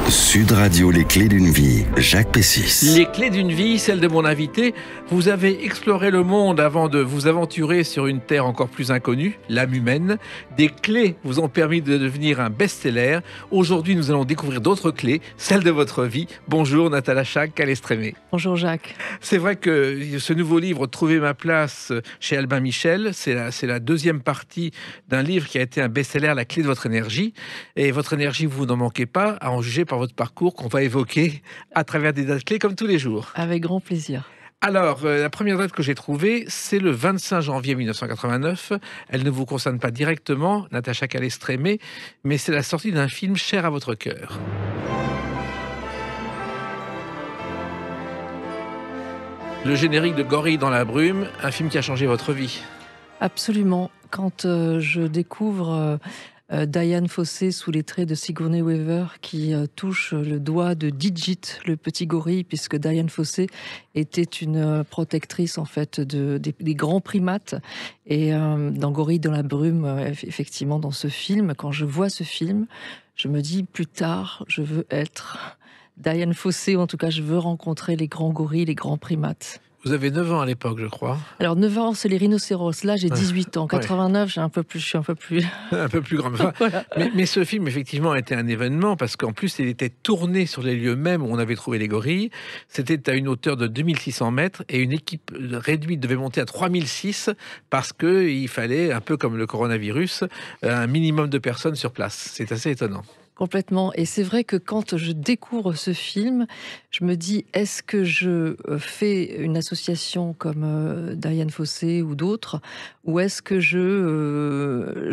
Sud Radio, les clés d'une vie, Jacques Pessis. Les clés d'une vie, celle de mon invité. Vous avez exploré le monde avant de vous aventurer sur une terre encore plus inconnue, l'âme humaine. Des clés vous ont permis de devenir un best-seller. Aujourd'hui, nous allons découvrir d'autres clés, celles de votre vie. Bonjour Natacha Calestrémé. Bonjour Jacques. C'est vrai que ce nouveau livre, Trouver ma place, chez Albin Michel, c'est la deuxième partie d'un livre qui a été un best-seller, La clé de votre énergie. Et votre énergie, vous n'en manquez pas, à en juger par votre parcours qu'on va évoquer à travers des dates clés comme tous les jours. Avec grand plaisir. Alors, la première date que j'ai trouvée, c'est le 25 janvier 1989. Elle ne vous concerne pas directement, Natacha Calestrémé, mais c'est la sortie d'un film cher à votre cœur. Le générique de Gorille dans la brume, un film qui a changé votre vie. Absolument. Quand je découvre Dian Fossey sous les traits de Sigourney Weaver qui touche le doigt de Digit, le petit gorille, puisque Dian Fossey était une protectrice en fait des grands primates. Et dans Gorille dans la brume, effectivement, dans ce film, quand je vois ce film, je me dis plus tard, je veux être Dian Fossey, ou en tout cas, je veux rencontrer les grands gorilles, les grands primates. Vous avez 9 ans à l'époque, je crois. Alors, 9 ans, c'est les rhinocéros. Là, j'ai 18 ans. 89, je suis un peu plus... un peu plus grand. Enfin, voilà. mais ce film, effectivement, a été un événement parce qu'en plus, il était tourné sur les lieux mêmes où on avait trouvé les gorilles. C'était à une hauteur de 2600 mètres et une équipe réduite devait monter à 3006 parce qu'il fallait, un peu comme le coronavirus, un minimum de personnes sur place. C'est assez étonnant. Complètement. Et c'est vrai que quand je découvre ce film, je me dis, est-ce que je fais une association comme Dian Fossey ou d'autres, ou est-ce que je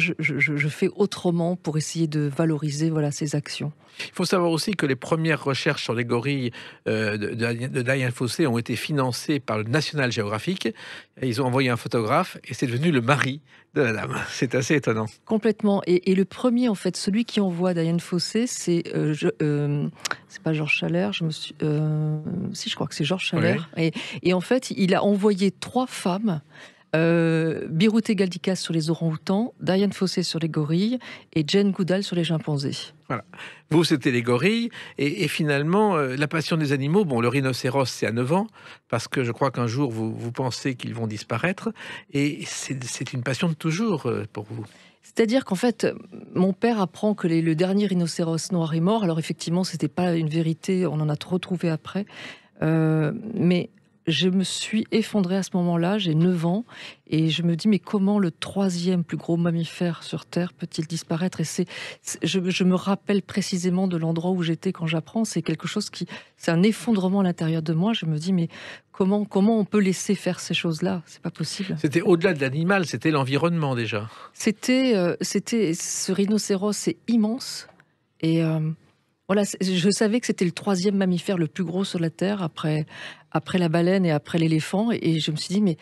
fais autrement pour essayer de valoriser ces actions? Il faut savoir aussi que les premières recherches sur les gorilles de Dian Fossey ont été financées par le National Geographic. Ils ont envoyé un photographe et c'est devenu le mari de la dame. C'est assez étonnant. Complètement. Et le premier, en fait, celui qui envoie Dian Fossey, c'est pas Georges Chalère, si, je crois que c'est Georges Chalère. Ouais. Et en fait, il a envoyé 3 femmes. Birutei Galdikas sur les orang-outans, Dian Fossey sur les gorilles et Jane Goodall sur les chimpanzés. Voilà. Vous, c'était les gorilles. Et finalement, la passion des animaux, bon, le rhinocéros, c'est à 9 ans, parce que je crois qu'un jour, vous pensez qu'ils vont disparaître. Et c'est une passion de toujours pour vous. C'est-à-dire qu'en fait, mon père apprend que le dernier rhinocéros noir est mort. Alors effectivement, c'était pas une vérité, on en a retrouvé après. Mais je me suis effondrée à ce moment-là, j'ai 9 ans, et je me dis, mais comment le 3e plus gros mammifère sur Terre peut-il disparaître? Et je me rappelle précisément de l'endroit où j'étais quand j'apprends, c'est quelque chose c'est un effondrement à l'intérieur de moi. Je me dis, mais comment on peut laisser faire ces choses-là? C'est pas possible. C'était au-delà de l'animal, c'était l'environnement déjà. C'était ce rhinocéros, c'est immense, et voilà, je savais que c'était le 3e mammifère le plus gros sur la Terre, après la baleine et après l'éléphant. Et je me suis dit, mais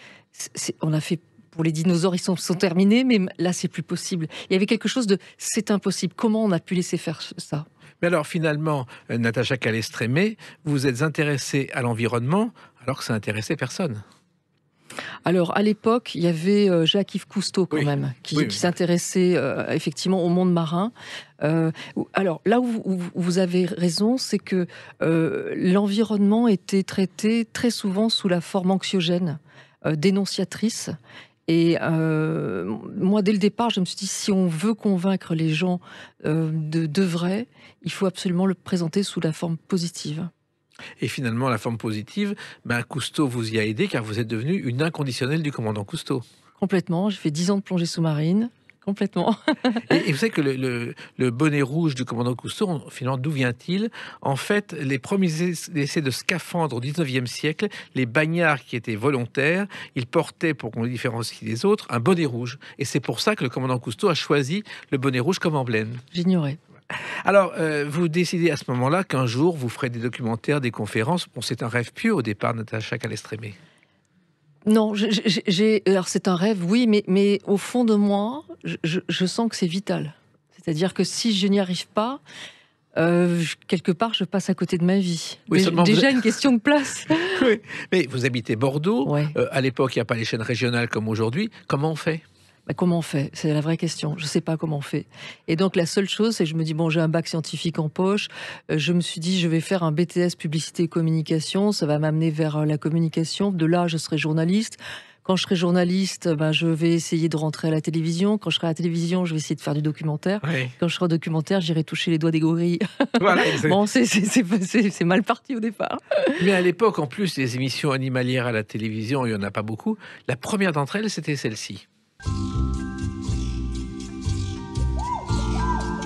on a fait pour les dinosaures, ils sont terminés, mais là, c'est plus possible. Il y avait quelque chose de, c'est impossible. Comment on a pu laisser faire ça? Mais alors finalement, Natacha Calestrémé, vous êtes intéressée à l'environnement alors que ça n'intéressait personne. Alors, à l'époque, il y avait Jacques-Yves Cousteau, quand même, qui s'intéressait effectivement au monde marin. Alors, là où vous avez raison, c'est que l'environnement était traité très souvent sous la forme anxiogène, dénonciatrice. Et moi, dès le départ, je me suis dit, si on veut convaincre les gens de vrai, il faut absolument le présenter sous la forme positive. Et finalement, la forme positive, Cousteau vous y a aidé car vous êtes devenue une inconditionnelle du commandant Cousteau. Complètement, j'ai fait 10 ans de plongée sous-marine, complètement. et vous savez que le bonnet rouge du commandant Cousteau, finalement, d'où vient-il? En fait, les premiers essais de scaphandres au 19e siècle, les bagnards qui étaient volontaires, ils portaient, pour qu'on les différencie des autres, un bonnet rouge. Et c'est pour ça que le commandant Cousteau a choisi le bonnet rouge comme emblème. J'ignorais. Alors, vous décidez à ce moment-là qu'un jour, vous ferez des documentaires, des conférences. Bon, c'est un rêve pieux au départ, Natacha Calestrémé. Non, alors c'est un rêve, oui, mais au fond de moi, je sens que c'est vital. C'est-à-dire que si je n'y arrive pas, quelque part, je passe à côté de ma vie. Oui, déjà une question de place. Oui. Mais vous habitez Bordeaux. Ouais. À l'époque, il n'y a pas les chaînes régionales comme aujourd'hui. Comment on fait? Bah, comment on fait? C'est la vraie question. Je ne sais pas comment on fait. Et donc la seule chose, c'est que je me dis, bon, j'ai un bac scientifique en poche. Je me suis dit, je vais faire un BTS publicité et communication. Ça va m'amener vers la communication. De là, je serai journaliste. Quand je serai journaliste, ben, je vais essayer de rentrer à la télévision. Quand je serai à la télévision, je vais essayer de faire du documentaire. Oui. Quand je serai au documentaire, j'irai toucher les doigts des gorilles. Voilà, Bon, c'est mal parti au départ. Mais à l'époque, en plus, les émissions animalières à la télévision, il n'y en a pas beaucoup. La première d'entre elles, c'était celle-ci.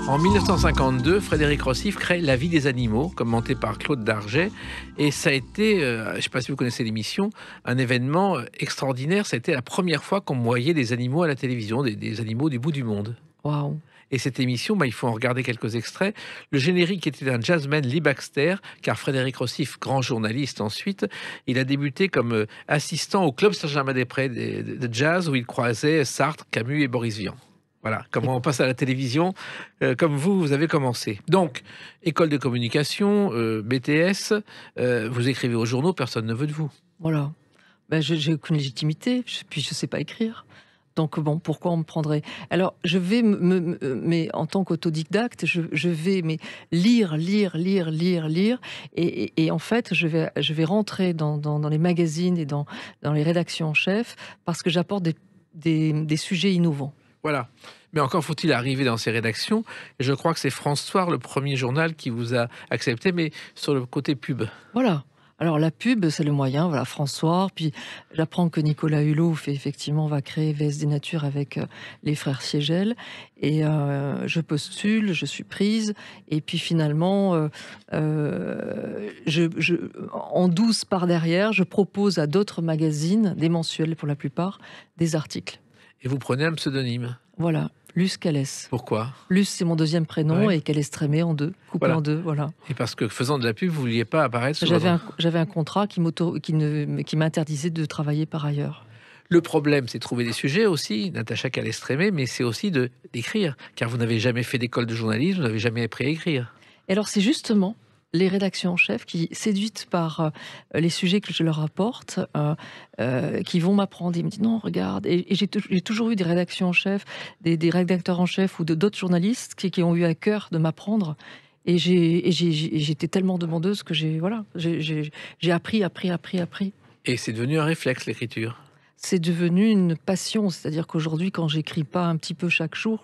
En 1952, Frédéric Rossif crée La vie des animaux, commenté par Claude Darget. Et ça a été, je ne sais pas si vous connaissez l'émission, un événement extraordinaire. Ça a été la première fois qu'on voyait des animaux à la télévision, des animaux du bout du monde. Waouh! Et cette émission, il faut en regarder quelques extraits. Le générique était d'un jazzman, Lee Baxter, car Frédéric Rossif, grand journaliste ensuite, il a débuté comme assistant au Club Saint-Germain-des-Prés de jazz, où il croisait Sartre, Camus et Boris Vian. Voilà, comment on passe à la télévision, comme vous avez commencé. Donc, école de communication, BTS, vous écrivez aux journaux, personne ne veut de vous. Voilà. Ben, j'ai aucune légitimité, puis je ne sais pas écrire. Donc bon, pourquoi on me prendrait? Alors, je vais, mais en tant qu'autodidacte, je vais lire. Et en fait, je vais rentrer dans les magazines et dans les rédactions en chef parce que j'apporte des sujets innovants. Voilà. Mais encore faut-il arriver dans ces rédactions. Et je crois que c'est France Soir, le premier journal qui vous a accepté, mais sur le côté pub. Voilà. Alors la pub, c'est le moyen, voilà, François. Puis j'apprends que Nicolas Hulot va créer VSD Nature avec les frères Siegel. Et je postule, je suis prise. Et puis finalement, en douce par derrière, je propose à d'autres magazines, des mensuels pour la plupart, des articles. Et vous prenez un pseudonyme. Voilà. Luce Calès. Pourquoi? Luce, c'est mon deuxième prénom, et Calès Trémé en deux, coupé en deux, voilà. Et parce que faisant de la pub, vous ne vouliez pas apparaître sur J'avais un contrat qui m'interdisait de travailler par ailleurs. Le problème, c'est de trouver des sujets aussi, Natacha Calès Trémé, mais c'est aussi d'écrire, car vous n'avez jamais fait d'école de journalisme, vous n'avez jamais appris à écrire. Et alors, c'est justement les rédactions en chef qui, séduites par les sujets que je leur apporte, qui vont m'apprendre. Ils me disent non, regarde. Et j'ai toujours eu des rédactions en chef, des rédacteurs en chef ou d'autres journalistes qui ont eu à cœur de m'apprendre. Et j'étais tellement demandeuse que j'ai appris. Et c'est devenu un réflexe, l'écriture. C'est devenu une passion. C'est-à-dire qu'aujourd'hui, quand j'écris pas un petit peu chaque jour,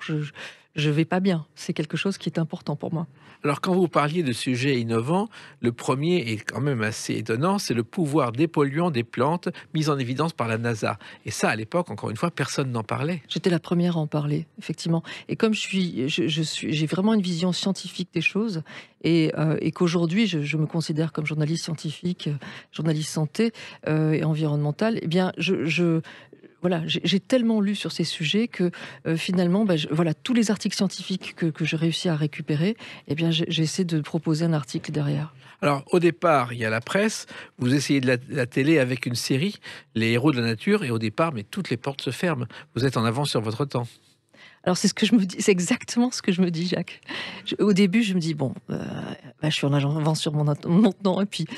je vais pas bien. C'est quelque chose qui est important pour moi. Alors, quand vous parliez de sujets innovants, le premier est quand même assez étonnant, c'est le pouvoir dépolluant des plantes mis en évidence par la NASA. Et ça, à l'époque, encore une fois, personne n'en parlait. J'étais la première à en parler, effectivement. Et comme j'ai vraiment une vision scientifique des choses, et qu'aujourd'hui, je me considère comme journaliste scientifique, journaliste santé et environnemental, eh bien, voilà, j'ai tellement lu sur ces sujets que finalement, voilà, tous les articles scientifiques que je réussis à récupérer, eh bien, j'essaie de proposer un article derrière. Alors, au départ, il y a la presse, vous essayez de la télé avec une série, Les héros de la nature, et au départ, mais toutes les portes se ferment. Vous êtes en avance sur votre temps. Alors c'est ce que je me dis, c'est exactement ce que je me dis, Jacques. Au début, je me dis bon, je suis en avance sur mon temps, et puis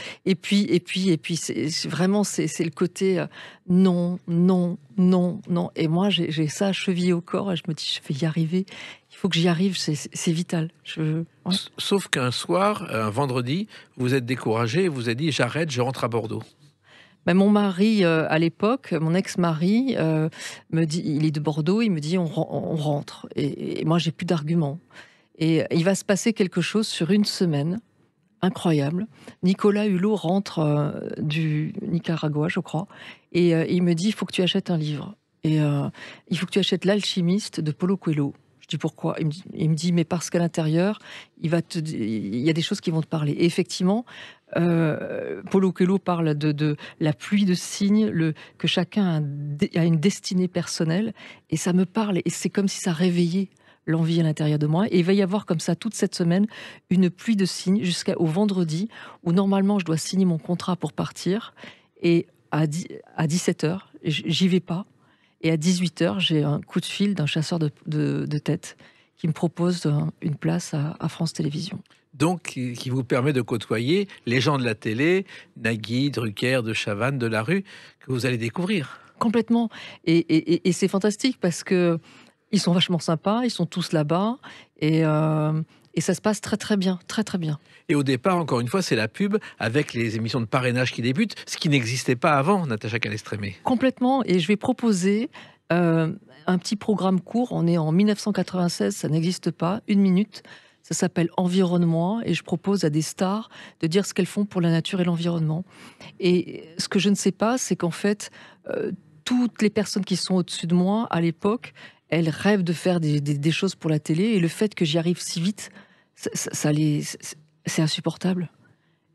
c'est vraiment c'est le côté non. Et moi j'ai ça chevillé au corps et je me dis je vais y arriver. Il faut que j'y arrive, c'est vital. Ouais. Sauf qu'un soir, un vendredi, vous êtes découragé et vous avez dit j'arrête, je rentre à Bordeaux. Mon mari, à l'époque, mon ex-mari, me dit, il est de Bordeaux, il me dit on rentre. Et moi, j'ai plus d'arguments. Et il va se passer quelque chose sur une semaine, incroyable. Nicolas Hulot rentre du Nicaragua, je crois, et il me dit il faut que tu achètes un livre. Et il faut que tu achètes L'Alchimiste de Paulo Coelho. Je dis pourquoi? Il me dit mais parce qu'à l'intérieur, il y a des choses qui vont te parler. Et effectivement, Paulo Coelho parle de la pluie de signes, que chacun a une destinée personnelle, et ça me parle, et c'est comme si ça réveillait l'envie à l'intérieur de moi. Et il va y avoir comme ça toute cette semaine une pluie de signes jusqu'au vendredi où normalement je dois signer mon contrat pour partir, et à 17h, j'y vais pas. Et à 18h, j'ai un coup de fil d'un chasseur de tête qui me propose une place à France Télévisions. Donc, qui vous permet de côtoyer les gens de la télé, Nagui, Drucker, de Chavannes, de la rue, que vous allez découvrir. complètement. Et c'est fantastique parce que ils sont vachement sympas, ils sont tous là-bas et ça se passe très très bien, très très bien. Et au départ, encore une fois, c'est la pub avec les émissions de parrainage qui débutent, ce qui n'existait pas avant, Natacha Calestrémé. Complètement. Et je vais proposer un petit programme court. On est en 1996, ça n'existe pas, 1 minute. Ça s'appelle Environnement et je propose à des stars de dire ce qu'elles font pour la nature et l'environnement. Et ce que je ne sais pas, c'est qu'en fait, toutes les personnes qui sont au-dessus de moi à l'époque, elles rêvent de faire des choses pour la télé et le fait que j'y arrive si vite, c'est insupportable.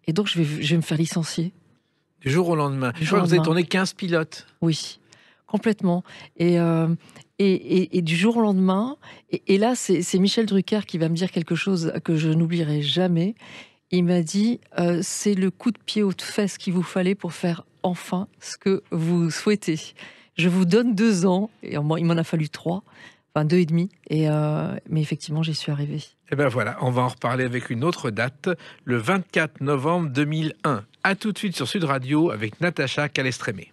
Et donc je vais me faire licencier. Du jour au lendemain. Je crois que vous avez tourné 15 pilotes. Oui, complètement. Et du jour au lendemain, et là, c'est Michel Drucker qui va me dire quelque chose que je n'oublierai jamais. Il m'a dit, c'est le coup de pied aux fesses qu'il vous fallait pour faire enfin ce que vous souhaitez. Je vous donne 2 ans, et il m'en a fallu 3, enfin 2 et demi, mais effectivement, j'y suis arrivée. Et ben voilà, on va en reparler avec une autre date, le 24 novembre 2001. À tout de suite sur Sud Radio avec Natacha Calestrémé.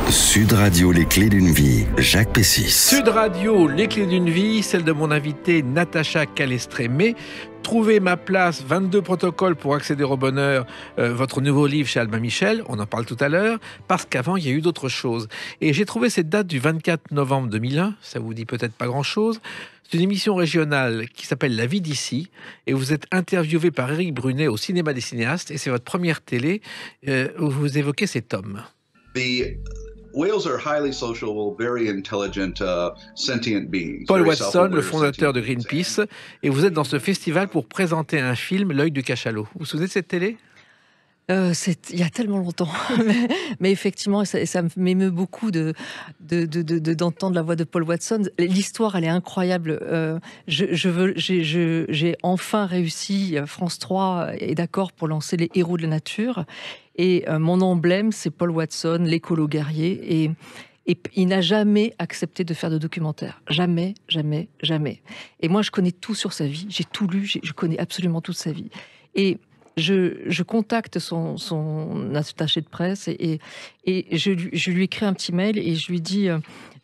Sud Radio, les clés d'une vie, Jacques Pessis. Sud Radio, les clés d'une vie, celle de mon invitée Natacha Calestrémé. Trouver ma place, 22 protocoles pour accéder au bonheur, votre nouveau livre chez Albin Michel, on en parle tout à l'heure, parce qu'avant il y a eu d'autres choses. Et j'ai trouvé cette date du 24 novembre 2001, ça vous dit peut-être pas grand-chose. C'est une émission régionale qui s'appelle La vie d'ici, et vous êtes interviewé par Éric Brunet au Cinéma des cinéastes, et c'est votre première télé où vous évoquez cet homme. Whales are highly social, very intelligent, sentient beings. Paul Watson, le fondateur de Greenpeace, et vous êtes dans ce festival pour présenter un film, L'œil du cachalot. Vous vous souvenez de cette télé ? Il y a tellement longtemps, mais effectivement, ça m'émeut beaucoup d'entendre la voix de Paul Watson. L'histoire, elle est incroyable. J'ai enfin réussi. France 3 est d'accord pour lancer les héros de la nature, et mon emblème, c'est Paul Watson, l'écolo guerrier, et il n'a jamais accepté de faire de documentaire. Jamais, jamais, jamais. Et moi, je connais tout sur sa vie. J'ai tout lu. Je connais absolument toute sa vie. Et je contacte son attaché de presse et je lui écris un petit mail et je lui dis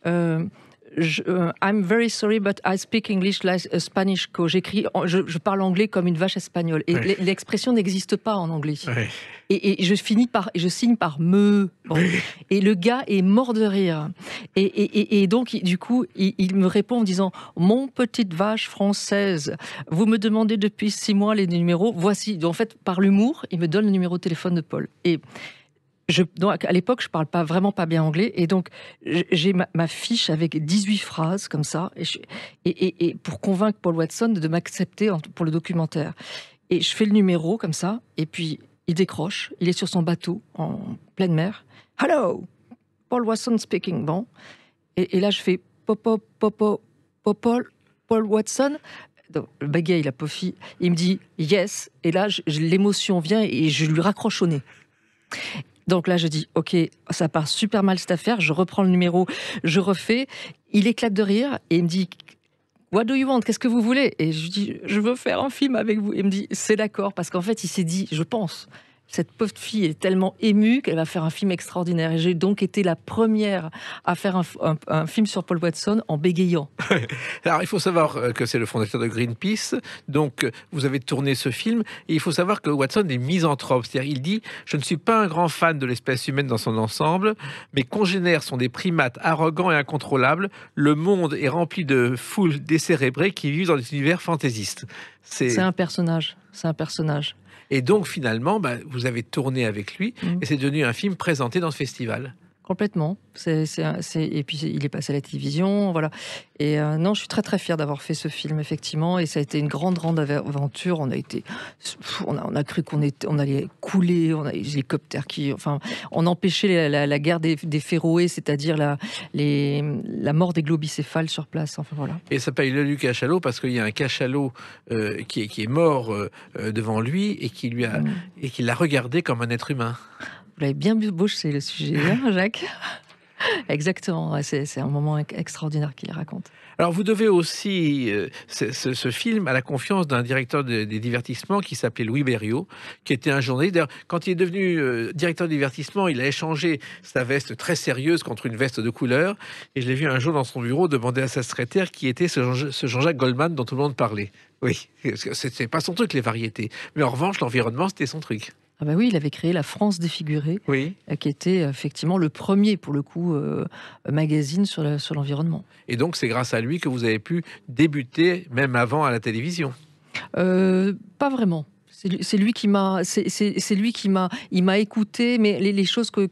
I'm very sorry but I speak English like a Spanish cow. Je parle anglais comme une vache espagnole et oui. L'expression n'existe pas en anglais. Oui. Et je signe par me. Bon. Oui. Et le gars est mort de rire. Et donc, du coup, il me répond en disant « Mon petite vache française, vous me demandez depuis 6 mois les numéros. Voici. » En fait, par l'humour, il me donne le numéro de téléphone de Paul. Et donc, à l'époque, je parle vraiment pas bien anglais. Et donc, j'ai ma fiche avec 18 phrases comme ça. Et pour convaincre Paul Watson de m'accepter pour le documentaire. Et je fais le numéro comme ça. Et puis, il décroche, il est sur son bateau en pleine mer. « Hello, Paul Watson speaking. » Bon. Et là, je fais « Paul Watson ?» Donc, le bagay, il a Pofi. Il me dit « Yes ». Et là, l'émotion vient et je lui raccroche au nez. Donc là, je dis « Ok, ça part super mal cette affaire. » Je reprends le numéro, je refais. Il éclate de rire et il me dit « What do you want ? Qu'est-ce que vous voulez ?» Et je lui dis « Je veux faire un film avec vous. » Il me dit « C'est d'accord. » Parce qu'en fait, il s'est dit, je pense, cette pauvre fille est tellement émue qu'elle va faire un film extraordinaire. Et j'ai donc été la première à faire un film sur Paul Watson en bégayant. Alors, il faut savoir que c'est le fondateur de Greenpeace. Donc, vous avez tourné ce film. Et il faut savoir que Watson est misanthrope. C'est-à-dire, il dit « Je ne suis pas un grand fan de l'espèce humaine dans son ensemble. Mes congénères sont des primates arrogants et incontrôlables. Le monde est rempli de foules décérébrées qui vivent dans des univers fantaisistes. » C'est un personnage. C'est un personnage. Et donc, finalement, vous avez tourné avec lui et c'est devenu un film présenté dans ce festival. Complètement. Et puis, il est passé à la télévision, voilà. Et non, je suis très, très fière d'avoir fait ce film, effectivement. Et ça a été une grande, grande aventure. On a cru on allait couler. On a les hélicoptères on empêchait la guerre des Féroé, c'est-à-dire la mort des globicéphales sur place. Enfin, voilà. Et ça s'appelle l'œil du cachalot parce qu'il y a un cachalot qui est mort devant lui et qui l'a regardé comme un être humain. Vous l'avez bien bossé le sujet, hein, Jacques. Exactement, ouais, c'est un moment extraordinaire qu'il raconte. Alors, vous devez aussi ce film à la confiance d'un directeur des divertissements qui s'appelait Louis Berriot, qui était un journaliste. D'ailleurs, quand il est devenu directeur de divertissement, il a échangé sa veste très sérieuse contre une veste de couleur. Et je l'ai vu un jour dans son bureau demander à sa secrétaire qui était ce Jean-Jacques Goldman dont tout le monde parlait. Oui, c'est pas son truc, les variétés. Mais en revanche, l'environnement, c'était son truc. Ah bah oui, il avait créé la France défigurée, Oui. Qui était effectivement le premier, pour le coup, magazine sur l'environnement. Et donc, c'est grâce à lui que vous avez pu débuter, même avant, à la télévision. Pas vraiment. C'est lui qui m'a, il m'a écouté, mais les choses que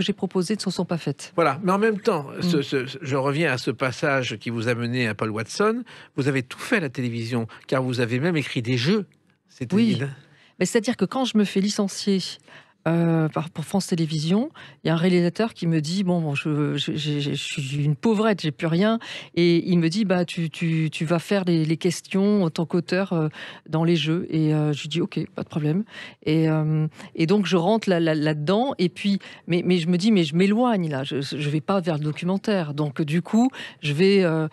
j'ai proposées ne se sont pas faites. Voilà, mais en même temps, je reviens à ce passage qui vous a mené à Paul Watson. Vous avez tout fait à la télévision, car vous avez même écrit des jeux. Oui. Mais c'est-à-dire que quand je me fais licencier pour France Télévisions, il y a un réalisateur qui me dit bon, je suis une pauvrette, j'ai plus rien, et il me dit bah tu vas faire les questions en tant qu'auteur dans les jeux, et je lui dis ok, pas de problème, et donc je rentre là-dedans, et puis mais je me dis mais je m'éloigne là, je vais pas vers le documentaire, donc du coup je vais à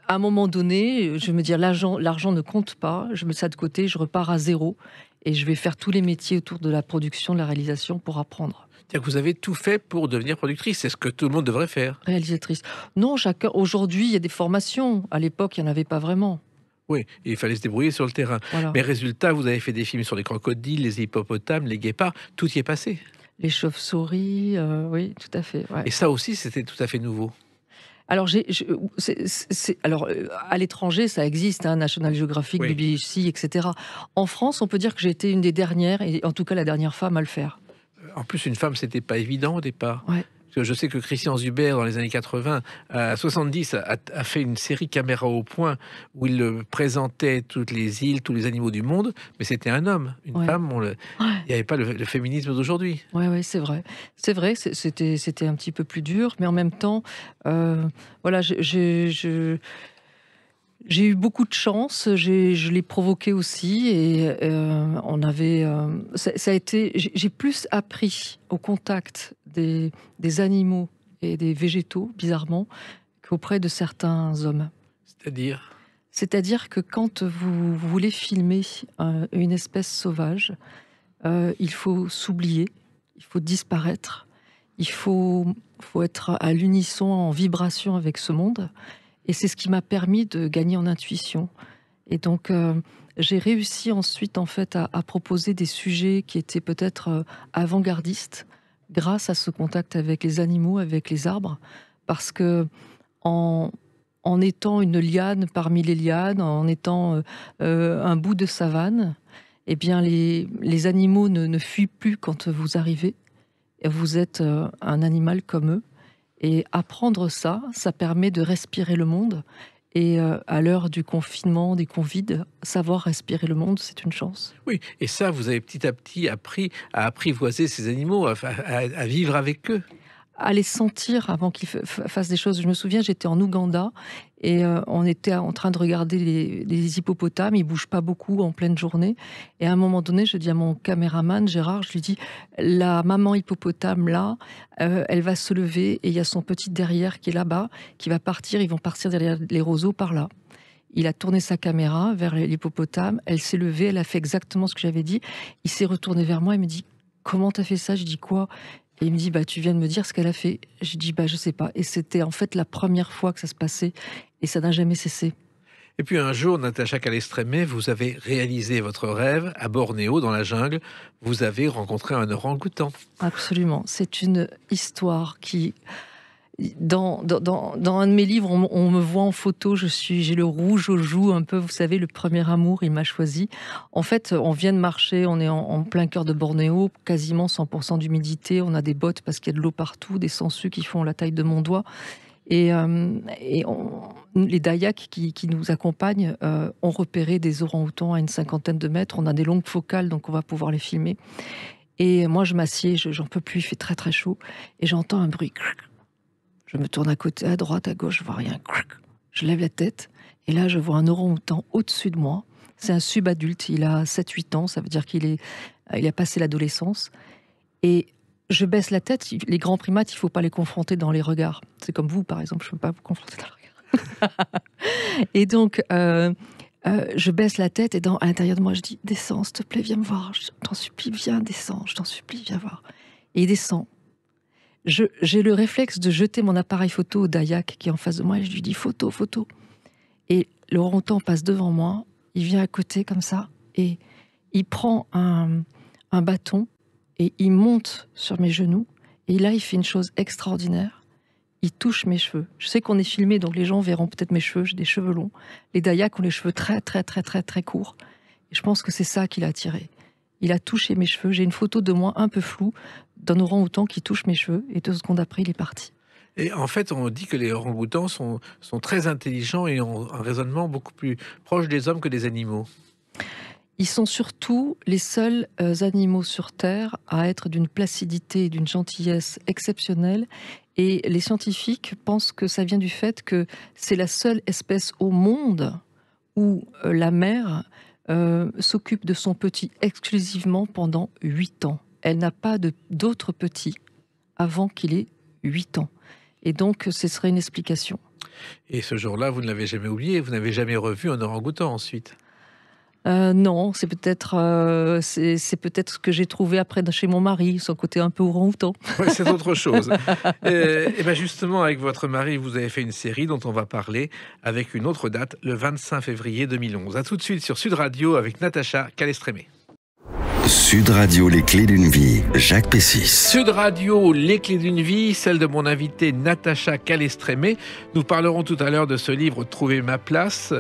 un moment donné, je me dis l'argent ne compte pas, je mets ça de côté, je repars à zéro. Et je vais faire tous les métiers autour de la production, de la réalisation pour apprendre. C'est-à-dire que vous avez tout fait pour devenir productrice, c'est ce que tout le monde devrait faire. Réalisatrice. Non, chacun. Aujourd'hui, il y a des formations. À l'époque, il n'y en avait pas vraiment. Oui, il fallait se débrouiller sur le terrain. Voilà. Mais résultat, vous avez fait des films sur les crocodiles, les hippopotames, les guépards, tout y est passé. Les chauves-souris, oui, tout à fait. Ouais. Et ça aussi, c'était tout à fait nouveau. Alors, alors à l'étranger, ça existe, hein, National Geographic, Oui. BBC, etc. En France, on peut dire que j'ai été une des dernières, et en tout cas la dernière femme à le faire. En plus, une femme, c'était pas évident au départ. Ouais. Parce que je sais que Christian Zuber, dans les années 80, 70, a fait une série Caméra au point où il présentait toutes les îles, tous les animaux du monde, mais c'était un homme. Une Ouais. femme, il n'y avait pas le féminisme d'aujourd'hui. Oui, c'est vrai. C'est vrai, c'était un petit peu plus dur, mais en même temps, voilà, j'ai eu beaucoup de chance, je l'ai provoqué aussi, et on avait, ça a été, j'ai plus appris au contact des animaux et des végétaux, bizarrement, qu'auprès de certains hommes. C'est-à-dire que quand vous voulez filmer une espèce sauvage, il faut s'oublier, il faut disparaître, il faut être à l'unisson, en vibration avec ce monde. Et c'est ce qui m'a permis de gagner en intuition. Et donc, j'ai réussi ensuite, en fait, à proposer des sujets qui étaient peut-être avant-gardistes, grâce à ce contact avec les animaux, avec les arbres. Parce que en étant une liane parmi les lianes, en étant un bout de savane, eh bien, les animaux ne fuient plus quand vous arrivez. Vous êtes un animal comme eux. Et apprendre ça permet de respirer le monde. Et à l'heure du confinement, des convives, savoir respirer le monde, c'est une chance. Oui, et ça, vous avez petit à petit appris à apprivoiser ces animaux, à vivre avec eux. À les sentir avant qu'ils fassent des choses. Je me souviens, j'étais en Ouganda et on était en train de regarder les hippopotames. Ils bougent pas beaucoup en pleine journée. Et à un moment donné, je dis à mon caméraman Gérard, je lui dis, la maman hippopotame là, elle va se lever et il y a son petit derrière qui est là-bas, qui va partir. Ils vont partir derrière les roseaux par là. Il a tourné sa caméra vers l'hippopotame. Elle s'est levée, elle a fait exactement ce que j'avais dit. Il s'est retourné vers moi et me dit, comment t'as fait ça? Je dis quoi? Et il me dit, bah, tu viens de me dire ce qu'elle a fait. Je dis, bah, je sais pas. Et c'était en fait la première fois que ça se passait. Et ça n'a jamais cessé. Et puis un jour, Natacha Calestrémé, vous avez réalisé votre rêve à Bornéo, dans la jungle. Vous avez rencontré un orang-outan. Absolument. C'est une histoire qui... Dans un de mes livres, on me voit en photo, j'ai le rouge aux joues, un peu, vous savez, le premier amour, il m'a choisi. En fait, on vient de marcher, on est en plein cœur de Bornéo, quasiment 100% d'humidité, on a des bottes parce qu'il y a de l'eau partout, des sangsues qui font la taille de mon doigt. Et les Dayaks qui nous accompagnent ont repéré des orang-outans à une 50aine de mètres, on a des longues focales, donc on va pouvoir les filmer. Et moi, je m'assieds, j'en peux plus, il fait très très chaud, et j'entends un bruit. Je me tourne à côté, à droite, à gauche, je vois rien. Je lève la tête, et là, je vois un orang-outan au-dessus de moi. C'est un subadulte, il a 7-8 ans, ça veut dire qu'il a passé l'adolescence. Et Je baisse la tête. Les grands primates, il ne faut pas les confronter dans les regards. C'est comme vous, par exemple, je ne peux pas vous confronter dans le regard. Et donc, je baisse la tête et à l'intérieur de moi, je dis « Descends, s'il te plaît, viens me voir. Je t'en supplie, viens, descends. Je t'en supplie, viens voir. » Et il descend. J'ai le réflexe de jeter mon appareil photo au Dayak qui est en face de moi et je lui dis « Photo, photo ». Et le orang-outan passe devant moi, il vient à côté comme ça et il prend un bâton et il monte sur mes genoux. Et là, il fait une chose extraordinaire. Il touche mes cheveux. Je sais qu'on est filmé, donc les gens verront peut-être mes cheveux. J'ai des cheveux longs. Les Dayaks ont les cheveux très, très, très, très, très courts. Et je pense que c'est ça qui l'a attiré. Il a touché mes cheveux. J'ai une photo de moi un peu floue d'un orang-outan qui touche mes cheveux. Et 2 secondes après, il est parti. Et en fait, on dit que les orang-outans sont très intelligents et ont un raisonnement beaucoup plus proche des hommes que des animaux. Ils sont surtout les seuls animaux sur Terre à être d'une placidité et d'une gentillesse exceptionnelle. Et les scientifiques pensent que ça vient du fait que c'est la seule espèce au monde où la mère s'occupe de son petit exclusivement pendant 8 ans. Elle n'a pas d'autres petits avant qu'il ait 8 ans. Et donc, ce serait une explication. Et ce jour-là, vous ne l'avez jamais oublié, vous n'avez jamais revu un orang-outan ensuite? Non, c'est peut-être ce que j'ai trouvé après chez mon mari, son côté un peu orang-outan. Ouais, c'est autre chose. Et bien justement, avec votre mari, vous avez fait une série dont on va parler avec une autre date, le 25 février 2011. A tout de suite sur Sud Radio avec Natacha Calestrémé. Sud Radio, les clés d'une vie, Jacques Pessis. Sud Radio, les clés d'une vie, celle de mon invitée Natacha Calestrémé. Nous parlerons tout à l'heure de ce livre « Trouver ma place »,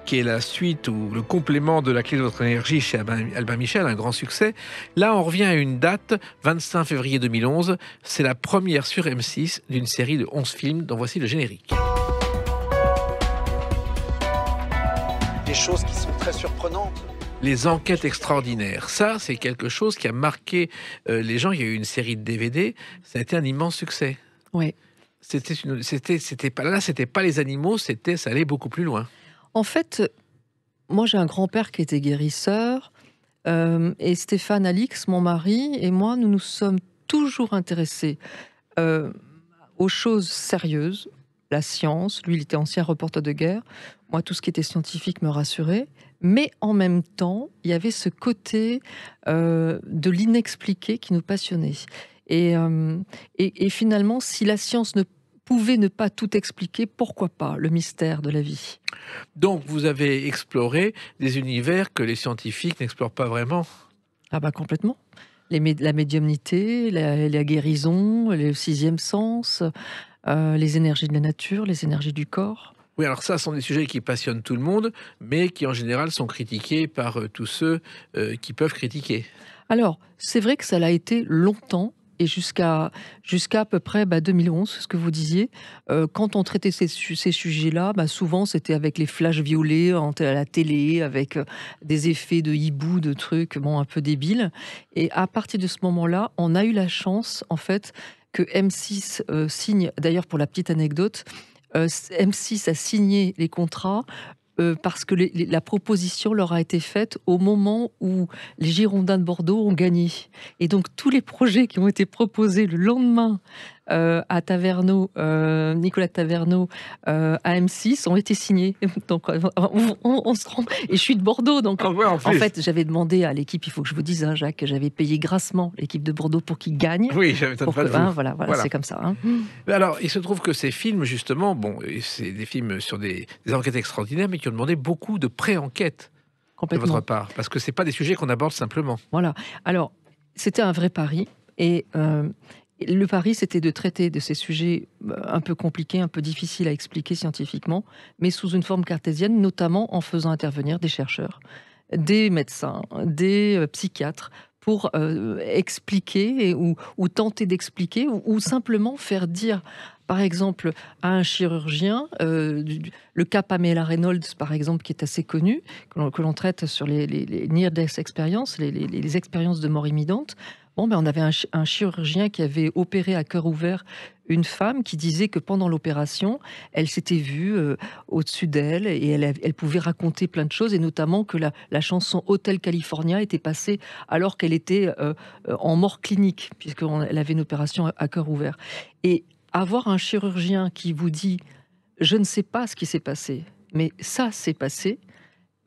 qui est la suite ou le complément de La clé de votre énergie chez Albin Michel, un grand succès. Là, on revient à une date, 25 février 2011. C'est la première sur M6 d'une série de 11 films dont voici le générique. Des choses qui sont très surprenantes. Les enquêtes extraordinaires, ça c'est quelque chose qui a marqué les gens. Il y a eu une série de DVD, ça a été un immense succès. Oui. C'était pas les animaux, ça allait beaucoup plus loin. En fait, moi j'ai un grand-père qui était guérisseur et Stéphane Alix, mon mari, et moi, nous nous sommes toujours intéressés aux choses sérieuses, la science. Lui, il était ancien reporter de guerre. Moi, tout ce qui était scientifique me rassurait. Mais en même temps, il y avait ce côté de l'inexpliqué qui nous passionnait. Et finalement, si la science ne pouvait ne pas tout expliquer, pourquoi pas le mystère de la vie? Donc, vous avez exploré des univers que les scientifiques n'explorent pas vraiment. Ah bah complètement. La médiumnité, la guérison, le 6e sens, les énergies de la nature, les énergies du corps. Oui, alors ça, ce sont des sujets qui passionnent tout le monde, mais qui en général sont critiqués par tous ceux qui peuvent critiquer. Alors, c'est vrai que ça l'a été longtemps, et jusqu'à à peu près 2011, ce que vous disiez. Quand on traitait ces sujets-là, souvent c'était avec les flashs violets à la télé, avec des effets de hibou, de trucs un peu débiles. Et à partir de ce moment-là, on a eu la chance, en fait, que M6 signe, d'ailleurs pour la petite anecdote, M6 a signé les contrats parce que la proposition leur a été faite au moment où les Girondins de Bordeaux ont gagné. Et donc tous les projets qui ont été proposés le lendemain à Taverneau, Nicolas Taverneau, à M6 ont été signés. Donc on se rend. Et je suis de Bordeaux, donc en fait j'avais demandé à l'équipe, il faut que je vous dise, hein, Jacques, j'avais payé grassement l'équipe de Bordeaux pour qu'ils gagnent. Oui, j'avais pas de vous. Voilà, c'est comme ça. Hein. Alors, il se trouve que ces films, justement, c'est des films sur des enquêtes extraordinaires, mais qui ont demandé beaucoup de pré-enquête de votre part, parce que c'est pas des sujets qu'on aborde simplement. Voilà. Alors, c'était un vrai pari, et le pari, c'était de traiter de ces sujets un peu compliqués, un peu difficiles à expliquer scientifiquement, mais sous une forme cartésienne, notamment en faisant intervenir des chercheurs, des médecins, des psychiatres, pour expliquer ou tenter d'expliquer, ou simplement faire dire, par exemple, à un chirurgien, le cas Pamela Reynolds, par exemple, qui est assez connu, que l'on traite sur les near-death experiences, les expériences de mort imminente, Bon, on avait un chirurgien qui avait opéré à cœur ouvert une femme qui disait que pendant l'opération, elle s'était vue au-dessus d'elle et elle pouvait raconter plein de choses, et notamment que la chanson Hotel California était passée alors qu'elle était en mort clinique, puisqu'elle avait une opération à cœur ouvert. Et avoir un chirurgien qui vous dit « je ne sais pas ce qui s'est passé, mais ça s'est passé »,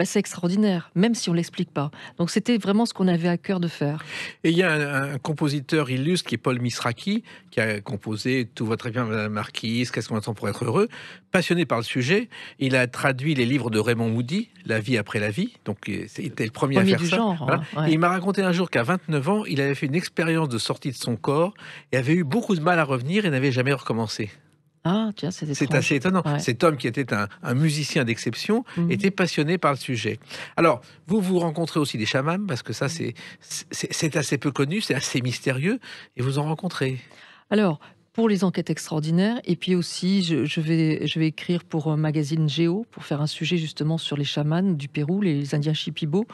c'est extraordinaire, même si on ne l'explique pas. Donc c'était vraiment ce qu'on avait à cœur de faire. Et il y a un compositeur illustre qui est Paul Misraki, qui a composé « Tout va très bien, Madame la Marquise »,« Qu'est-ce qu'on attend pour être heureux ?» Passionné par le sujet, il a traduit les livres de Raymond Moody, « La vie après la vie », donc c'était le premier à faire du ça. genre, Voilà. ouais. Et il m'a raconté un jour qu'à 29 ans, il avait fait une expérience de sortie de son corps et avait eu beaucoup de mal à revenir et n'avait jamais recommencé. Ah, tiens, c'est C'est assez étonnant. Ouais. Cet homme qui était un musicien d'exception était passionné par le sujet. Alors, vous rencontrez aussi des chamans, parce que ça, c'est assez peu connu, c'est assez mystérieux, et vous en rencontrez. Alors, pour les enquêtes extraordinaires, et puis aussi, je vais écrire pour un magazine Géo, pour faire un sujet justement sur les chamans du Pérou, les Indiens Shipibo,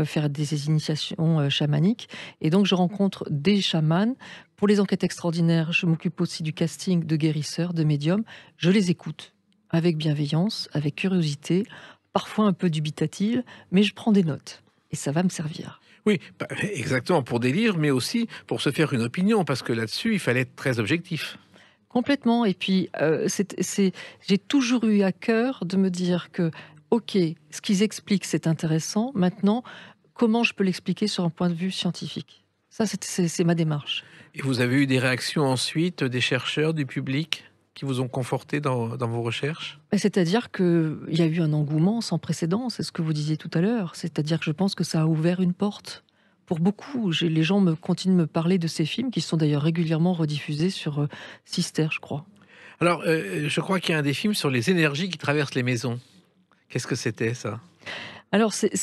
faire des initiations chamaniques. Et donc, je rencontre des chamans. Pour les enquêtes extraordinaires, je m'occupe aussi du casting de guérisseurs, de médiums. Je les écoute avec bienveillance, avec curiosité, parfois un peu dubitative, mais je prends des notes. Et ça va me servir. Oui, exactement, pour des livres, mais aussi pour se faire une opinion, parce que là-dessus, il fallait être très objectif. Complètement. Et puis, j'ai toujours eu à cœur de me dire que, ok, ce qu'ils expliquent, c'est intéressant. Maintenant, comment je peux l'expliquer sur un point de vue scientifique? Ça, c'est ma démarche. Et vous avez eu des réactions ensuite des chercheurs, du public, qui vous ont conforté dans vos recherches? C'est-à-dire qu'il y a eu un engouement sans précédent, c'est ce que vous disiez tout à l'heure. C'est-à-dire que je pense que ça a ouvert une porte pour beaucoup. Les gens continuent de me parler de ces films, qui sont d'ailleurs régulièrement rediffusés sur Sister, je crois. Alors, je crois qu'il y a un des films sur les énergies qui traversent les maisons. Qu'est-ce que c'était, ça? Alors, si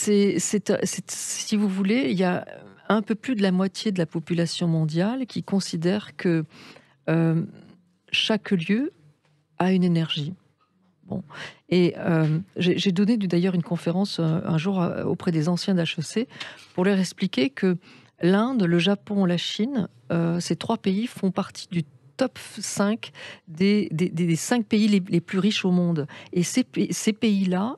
vous voulez, il y a un peu plus de la moitié de la population mondiale qui considère que chaque lieu a une énergie. Bon. Et j'ai donné d'ailleurs une conférence un jour auprès des anciens d'HEC pour leur expliquer que l'Inde, le Japon, la Chine, ces trois pays font partie du top 5 des 5 pays les plus riches au monde. Et ces pays-là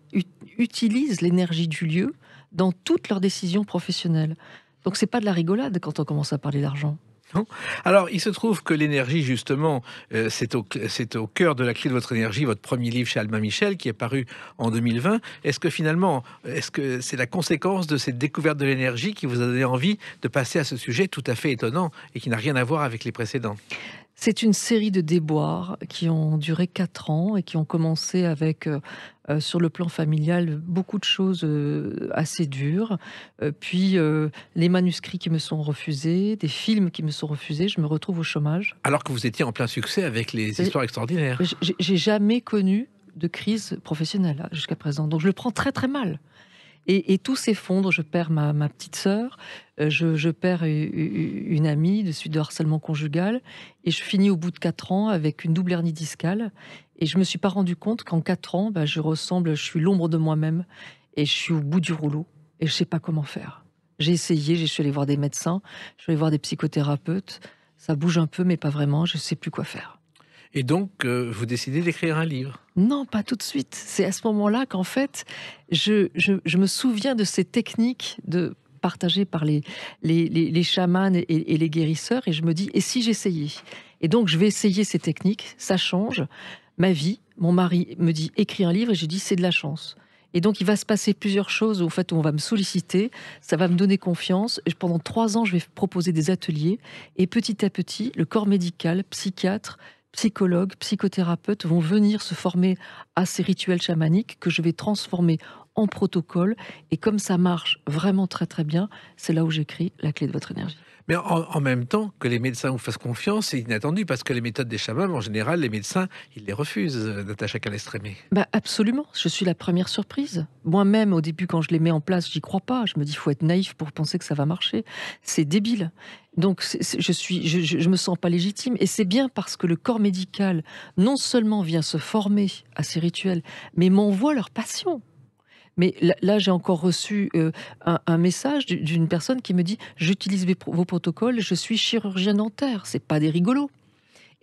utilisent l'énergie du lieu dans toutes leurs décisions professionnelles. Donc c'est pas de la rigolade quand on commence à parler d'argent. Non. Alors, il se trouve que l'énergie, justement, c'est au cœur de la clé de votre énergie, votre premier livre chez Albin Michel, qui est paru en 2020. Est-ce que c'est la conséquence de cette découverte de l'énergie qui vous a donné envie de passer à ce sujet tout à fait étonnant et qui n'a rien à voir avec les précédents? C'est une série de déboires qui ont duré 4 ans et qui ont commencé avec, sur le plan familial, beaucoup de choses assez dures. Puis les manuscrits qui me sont refusés, des films qui me sont refusés, je me retrouve au chômage. Alors que vous étiez en plein succès avec les histoires extraordinaires. J'ai jamais connu de crise professionnelle jusqu'à présent, donc je le prends très très mal. Et tout s'effondre, je perds ma petite sœur, je perds une amie de suite de harcèlement conjugal, et je finis au bout de 4 ans avec une double hernie discale. Et je me suis pas rendu compte qu'en 4 ans, je suis l'ombre de moi-même, et je suis au bout du rouleau, et je sais pas comment faire. J'ai essayé, je suis allée voir des médecins, je suis allée voir des psychothérapeutes, ça bouge un peu, mais pas vraiment, je sais plus quoi faire. Et donc, vous décidez d'écrire un livre? Non, pas tout de suite. C'est à ce moment-là qu'en fait, je me souviens de ces techniques partagées par les chamans et les guérisseurs, et je me dis, et si j'essayais? Et donc, je vais essayer ces techniques, ça change ma vie. Mon mari me dit, écris un livre, et j'ai dit, c'est de la chance. Et donc, il va se passer plusieurs choses où on va me solliciter, ça va me donner confiance. Et pendant 3 ans, je vais proposer des ateliers, et petit à petit, le corps médical, psychiatre, psychologues, psychothérapeutes vont venir se former à ces rituels chamaniques que je vais transformer en protocole. Et comme ça marche vraiment très très bien, c'est là où j'écris La clé de votre énergie. Mais en même temps, que les médecins vous fassent confiance, c'est inattendu, parce que les méthodes des chamans, en général, les médecins, ils les refusent, Natacha Calestrémé. Absolument, je suis la première surprise. Moi-même, au début, quand je les mets en place, j'y crois pas. Je me dis, il faut être naïf pour penser que ça va marcher. C'est débile. Donc, je me sens pas légitime. Et c'est bien parce que le corps médical, non seulement vient se former à ces rituels, mais m'envoie leur passion. Mais là, j'ai encore reçu un message d'une personne qui me dit « J'utilise vos protocoles, je suis chirurgien dentaire. » C'est pas des rigolos.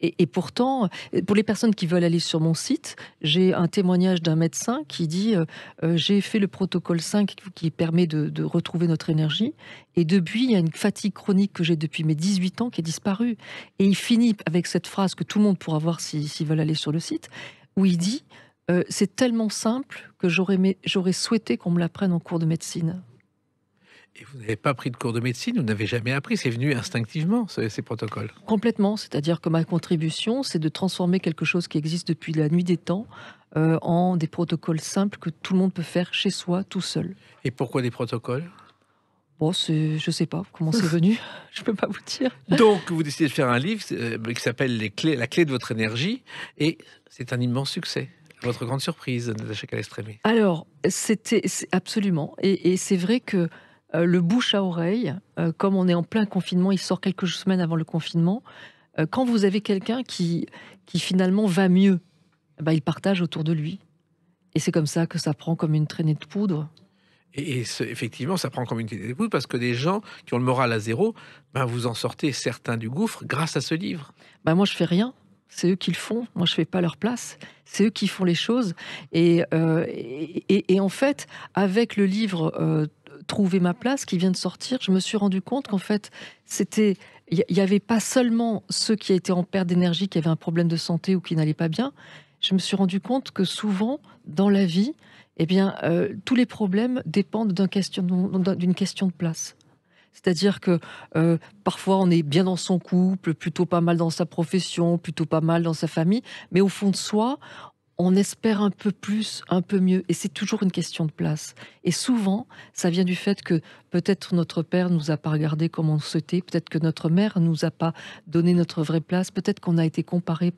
Et pourtant, pour les personnes qui veulent aller sur mon site, j'ai un témoignage d'un médecin qui dit j'ai fait le protocole 5 qui permet de retrouver notre énergie. Et depuis, il y a une fatigue chronique que j'ai depuis mes 18 ans qui est disparue. Et il finit avec cette phrase que tout le monde pourra voir s'ils veulent aller sur le site, où il dit c'est tellement simple que j'aurais souhaité qu'on me l'apprenne en cours de médecine. Et vous n'avez pas pris de cours de médecine, vous n'avez jamais appris, c'est venu instinctivement, ces protocoles. Complètement, c'est-à-dire que ma contribution, c'est de transformer quelque chose qui existe depuis la nuit des temps en des protocoles simples que tout le monde peut faire chez soi, tout seul. Et pourquoi des protocoles? Bon, je sais pas comment c'est venu, je peux pas vous dire. Donc, vous décidez de faire un livre qui s'appelle La clé de votre énergie, et c'est un immense succès. Votre grande surprise, Natacha Calestrémé. Alors, absolument, et c'est vrai que le bouche à oreille, comme on est en plein confinement, il sort quelques semaines avant le confinement, quand vous avez quelqu'un qui finalement va mieux, il partage autour de lui. Et c'est comme ça que ça prend comme une traînée de poudre. Et effectivement, ça prend comme une traînée de poudre parce que des gens qui ont le moral à zéro, vous en sortez certains du gouffre grâce à ce livre. Moi, je fais rien. C'est eux qui le font. Moi, je fais pas leur place. C'est eux qui font les choses. Et en fait, avec le livre Trouver ma place qui vient de sortir, je me suis rendu compte qu'en fait, il n'y avait pas seulement ceux qui étaient en perte d'énergie, qui avaient un problème de santé ou qui n'allaient pas bien. Je me suis rendu compte que souvent, dans la vie, tous les problèmes dépendent d'une question de place. C'est-à-dire que parfois on est bien dans son couple, plutôt pas mal dans sa profession, plutôt pas mal dans sa famille, mais au fond de soi, on espère un peu plus, un peu mieux. Et c'est toujours une question de place. Et souvent, ça vient du fait que peut-être notre père ne nous a pas regardé comme on le souhaitait, peut-être que notre mère ne nous a pas donné notre vraie place, peut-être qu'on a été comparé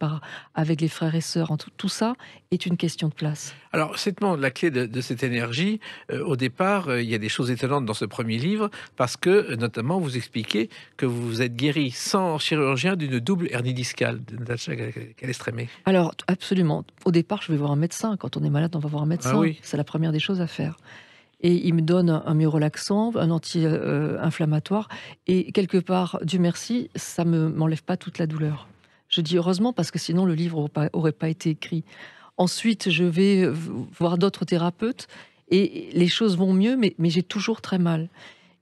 avec les frères et sœurs. Tout ça est une question de place. Alors, la clé de cette énergie, au départ, il y a des choses étonnantes dans ce premier livre, parce que, notamment, vous expliquez que vous vous êtes guéri sans chirurgien d'une double hernie discale, de Natacha Calestrémé. Alors, absolument. Au départ, je vais voir un médecin. Quand on est malade, on va voir un médecin. Ah oui. C'est la première des choses à faire. Et il me donne un myorelaxant, un anti-inflammatoire. Et quelque part, Dieu merci, ça ne m'enlève pas toute la douleur. Je dis heureusement, parce que sinon le livre n'aurait pas été écrit. Ensuite, je vais voir d'autres thérapeutes et les choses vont mieux, mais j'ai toujours très mal.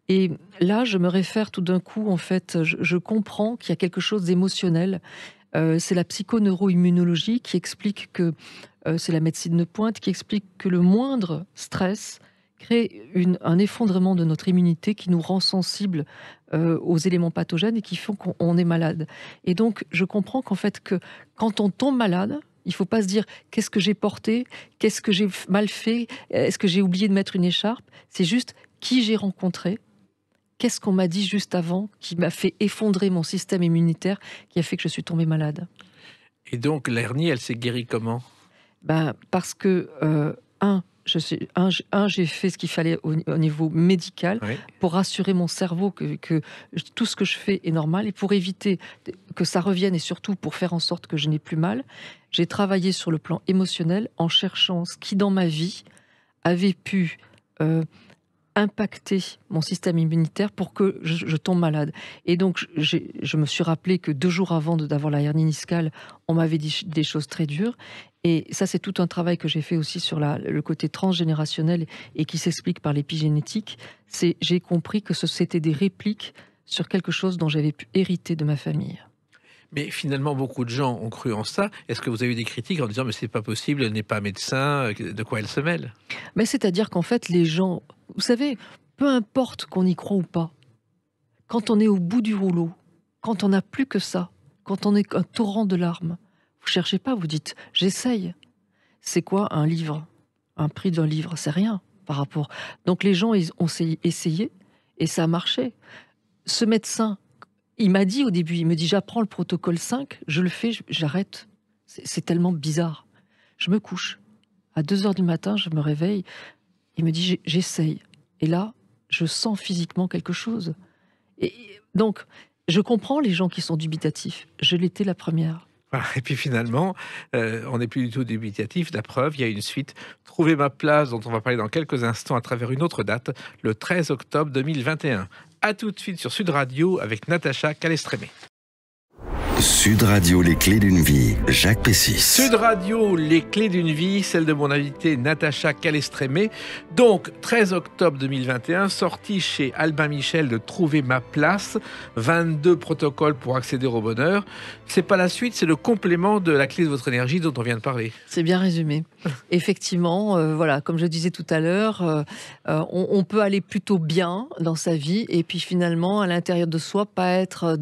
Et là, je me réfère tout d'un coup, en fait, je comprends qu'il y a quelque chose d'émotionnel. C'est la psychoneuroimmunologie qui explique que, c'est la médecine de pointe, qui explique que le moindre stress crée un effondrement de notre immunité qui nous rend sensibles aux éléments pathogènes et qui font qu'on est malade. Et donc, je comprends qu'en fait, que quand on tombe malade, il ne faut pas se dire qu'est-ce que j'ai porté, qu'est-ce que j'ai mal fait, est-ce que j'ai oublié de mettre une écharpe. C'est juste qui j'ai rencontré, qu'est-ce qu'on m'a dit juste avant qui m'a fait effondrer mon système immunitaire, qui a fait que je suis tombée malade. Et donc, l'hernie, elle s'est guérie comment? Parce que, j'ai fait ce qu'il fallait au niveau médical, oui, pour rassurer mon cerveau que tout ce que je fais est normal et pour éviter que ça revienne et surtout pour faire en sorte que je n'ai plus mal. J'ai travaillé sur le plan émotionnel en cherchant ce qui dans ma vie avait pu impacter mon système immunitaire pour que je tombe malade. Et donc je me suis rappelé que 2 jours avant d'avoir la hernie discale, on m'avait dit des choses très dures. Et ça, c'est tout un travail que j'ai fait aussi sur le côté transgénérationnel et qui s'explique par l'épigénétique. J'ai compris que c'était des répliques sur quelque chose dont j'avais pu hériter de ma famille. Mais finalement, beaucoup de gens ont cru en ça. Est-ce que vous avez eu des critiques en disant « mais c'est pas possible, elle n'est pas médecin, de quoi elle se mêle ?» Mais c'est-à-dire qu'en fait, les gens... Vous savez, peu importe qu'on y croit ou pas, quand on est au bout du rouleau, quand on n'a plus que ça, quand on est un torrent de larmes, vous cherchez pas, vous dites « j'essaye ». C'est quoi un livre? Un prix d'un livre, c'est rien par rapport... Donc les gens, ils ont essayé et ça a marché. Ce médecin, il m'a dit au début, il me dit « j'apprends le protocole 5, je le fais, j'arrête ». C'est tellement bizarre. Je me couche. À 2h du matin, je me réveille. Il me dit « j'essaye ». Et là, je sens physiquement quelque chose. Et donc, je comprends les gens qui sont dubitatifs. Je l'étais la première. Voilà. Et puis finalement, on n'est plus du tout dubitatif. La preuve, il y a une suite. Trouver ma place, dont on va parler dans quelques instants à travers une autre date, le 13 octobre 2021. À tout de suite sur Sud Radio avec Natacha Calestrémé. Sud Radio, les clés d'une vie, Jacques Pessis. Sud Radio, les clés d'une vie, celle de mon invité Natacha Calestrémé. Donc, 13 octobre 2021, sortie chez Albin Michel de Trouver ma place, 22 protocoles pour accéder au bonheur. C'est pas la suite, c'est le complément de la clé de votre énergie dont on vient de parler. C'est bien résumé. Effectivement, voilà, comme je disais tout à l'heure, on peut aller plutôt bien dans sa vie et puis finalement, à l'intérieur de soi, pas être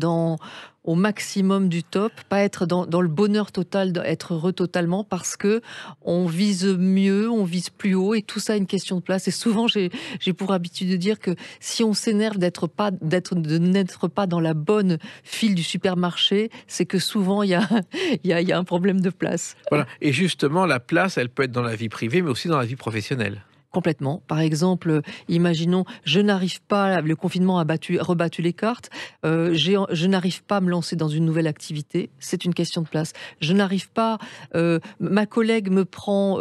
au maximum du top, pas être dans le bonheur total, être heureux totalement parce que on vise mieux, on vise plus haut et tout ça est une question de place. Et souvent, j'ai pour habitude de dire que si on s'énerve de n'être pas dans la bonne file du supermarché, c'est que souvent il y a un problème de place. Voilà. Et justement, la place, elle peut être dans la vie privée, mais aussi dans la vie professionnelle. Complètement. Par exemple, imaginons, je n'arrive pas, le confinement a rebattu les cartes, je n'arrive pas à me lancer dans une nouvelle activité, c'est une question de place. Je n'arrive pas, ma collègue me prend,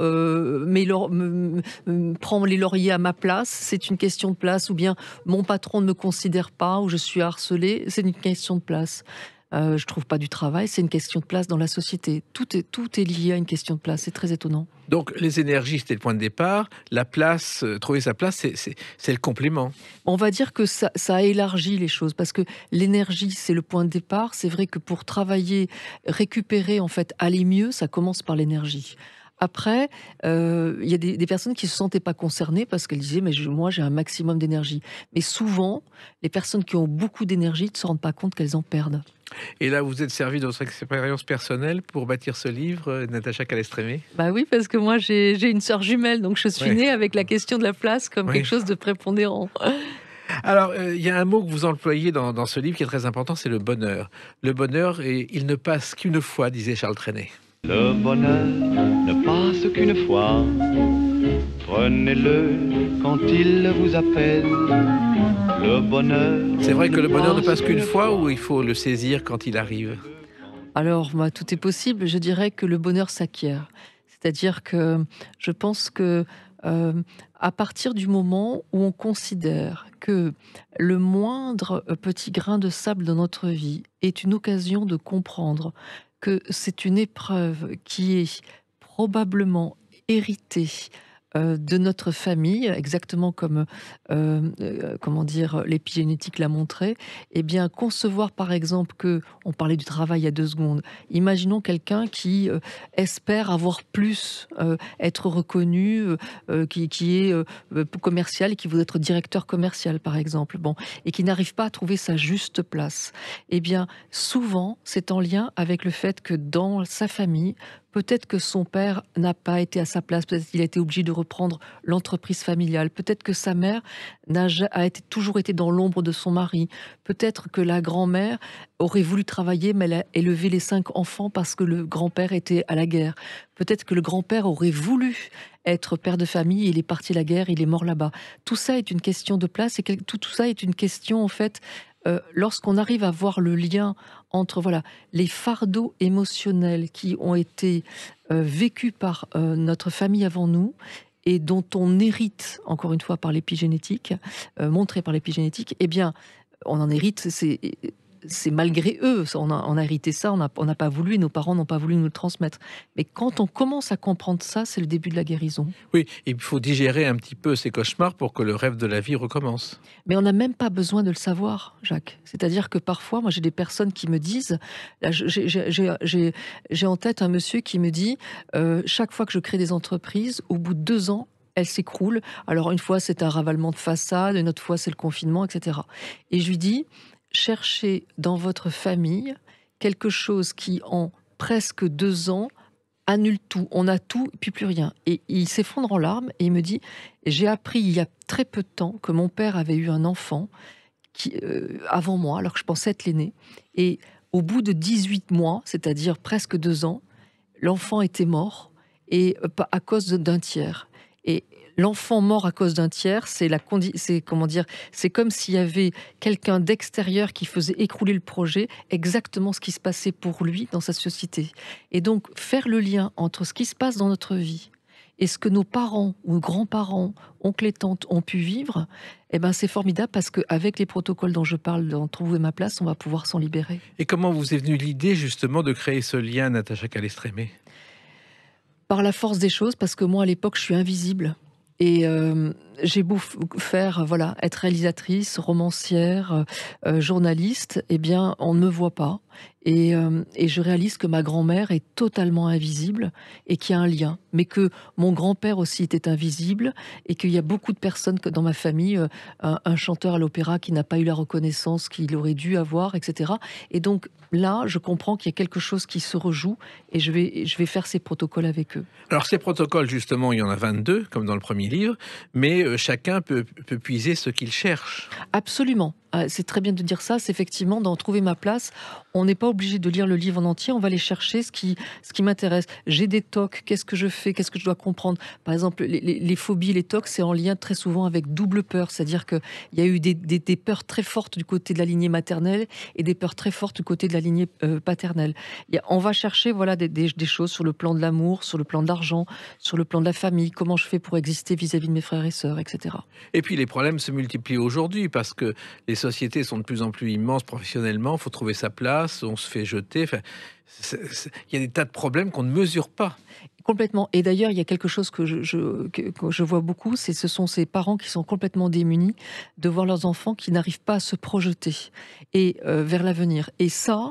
prend les lauriers à ma place, c'est une question de place, ou bien mon patron ne me considère pas, ou je suis harcelée, c'est une question de place. Je trouve pas du travail, c'est une question de place dans la société. Tout est lié à une question de place, c'est très étonnant. Donc les énergies, c'était le point de départ. La place, trouver sa place, c'est le complément. On va dire que ça a élargi les choses, parce que l'énergie, c'est le point de départ. C'est vrai que pour travailler, récupérer, en fait, aller mieux, ça commence par l'énergie. Après, il y a des personnes qui ne se sentaient pas concernées parce qu'elles disaient « mais moi, j'ai un maximum d'énergie ». Mais souvent, les personnes qui ont beaucoup d'énergie ne se rendent pas compte qu'elles en perdent. Et là, vous êtes servi de votre expérience personnelle pour bâtir ce livre, Natacha Calestrémé? Bah oui, parce que moi, j'ai une sœur jumelle, donc je suis née avec la question de la place comme quelque chose de prépondérant. Alors, il y a un mot que vous employez dans ce livre qui est très important, c'est le bonheur. Le bonheur, il ne passe qu'une fois, disait Charles Trenet. Le bonheur ne passe qu'une fois, prenez-le quand il vous appelle. Le bonheur. C'est vrai que le bonheur ne passe qu'une fois ou il faut le saisir quand il arrive? Alors, tout est possible. Je dirais que le bonheur s'acquiert. C'est-à-dire que je pense que à partir du moment où on considère que le moindre petit grain de sable dans notre vie est une occasion de comprendre que c'est une épreuve qui est probablement héritée de notre famille, exactement comme l'épigénétique l'a montré, eh bien concevoir par exemple que, on parlait du travail il y a 2 secondes, imaginons quelqu'un qui espère avoir plus, être reconnu, qui est commercial et qui veut être directeur commercial par exemple, et qui n'arrive pas à trouver sa juste place. Eh bien souvent c'est en lien avec le fait que dans sa famille, peut-être que son père n'a pas été à sa place, peut-être qu'il a été obligé de reprendre l'entreprise familiale, peut-être que sa mère toujours été dans l'ombre de son mari, peut-être que la grand-mère aurait voulu travailler mais elle a élevé les 5 enfants parce que le grand-père était à la guerre, peut-être que le grand-père aurait voulu être père de famille, il est parti à la guerre, il est mort là-bas. Tout ça est une question de place et tout ça est une question en fait. Lorsqu'on arrive à voir le lien entre les fardeaux émotionnels qui ont été vécus par notre famille avant nous et dont on hérite, encore une fois, par l'épigénétique, montré par l'épigénétique, eh bien, on en hérite, c'est malgré eux, on a hérité ça, on n'a pas voulu, et nos parents n'ont pas voulu nous le transmettre. Mais quand on commence à comprendre ça, c'est le début de la guérison. Oui, il faut digérer un petit peu ces cauchemars pour que le rêve de la vie recommence. Mais on n'a même pas besoin de le savoir, Jacques. C'est-à-dire que parfois, moi j'ai des personnes qui me disent, là, j'ai en tête un monsieur qui me dit, chaque fois que je crée des entreprises, au bout de 2 ans, elles s'écroulent. Alors une fois c'est un ravalement de façade, une autre fois c'est le confinement, etc. Et je lui dis, cherchez dans votre famille quelque chose qui, en presque 2 ans, annule tout. On a tout, puis plus rien. Et il s'effondre en larmes et il me dit « J'ai appris il y a très peu de temps que mon père avait eu un enfant avant moi, alors que je pensais être l'aîné. Et au bout de 18 mois, c'est-à-dire presque 2 ans, l'enfant était mort et à cause d'un tiers. Et L'enfant mort à cause d'un tiers, c'est comment dire, c'est comme s'il y avait quelqu'un d'extérieur qui faisait écrouler le projet, exactement ce qui se passait pour lui dans sa société. Et donc faire le lien entre ce qui se passe dans notre vie et ce que nos parents ou grands-parents, oncles et tantes ont pu vivre, eh ben c'est formidable parce qu'avec les protocoles dont je parle, dans Trouver ma place, on va pouvoir s'en libérer. Et comment vous est venue l'idée justement de créer ce lien, Natacha Calestrémé? Par la force des choses, parce que moi à l'époque je suis invisible. Et j'ai beau faire, voilà, être réalisatrice, romancière, journaliste, eh bien, on ne me voit pas. Et je réalise que ma grand-mère est totalement invisible et qu'il y a un lien. Mais que mon grand-père aussi était invisible et qu'il y a beaucoup de personnes dans ma famille, un chanteur à l'opéra qui n'a pas eu la reconnaissance qu'il aurait dû avoir, etc. Et donc là, je comprends qu'il y a quelque chose qui se rejoue et je vais faire ces protocoles avec eux. Alors ces protocoles, justement, il y en a 22, comme dans le premier livre, mais chacun peut puiser ce qu'il cherche. Absolument. C'est très bien de dire ça. C'est effectivement, dans Trouver ma place, on n'est pas obligé de lire le livre en entier. On va aller chercher ce qui m'intéresse. J'ai des TOC. Qu'est-ce que je fais? Qu'est-ce que je dois comprendre? Par exemple, les phobies, les TOC, c'est en lien très souvent avec double peur. C'est-à-dire qu'il y a eu des peurs très fortes du côté de la lignée maternelle et des peurs très fortes du côté de la lignée paternelle. On va chercher voilà, des choses sur le plan de l'amour, sur le plan de l'argent, sur le plan de la famille. Comment je fais pour exister vis-à-vis de mes frères et sœurs, etc. Et puis les problèmes se multiplient aujourd'hui parce que les sociétés sont de plus en plus immenses professionnellement, il faut trouver sa place, on se fait jeter. Enfin, il y a des tas de problèmes qu'on ne mesure pas. Complètement. Et d'ailleurs, il y a quelque chose que je vois beaucoup, ce sont ces parents qui sont complètement démunis de voir leurs enfants qui n'arrivent pas à se projeter et vers l'avenir. Et ça,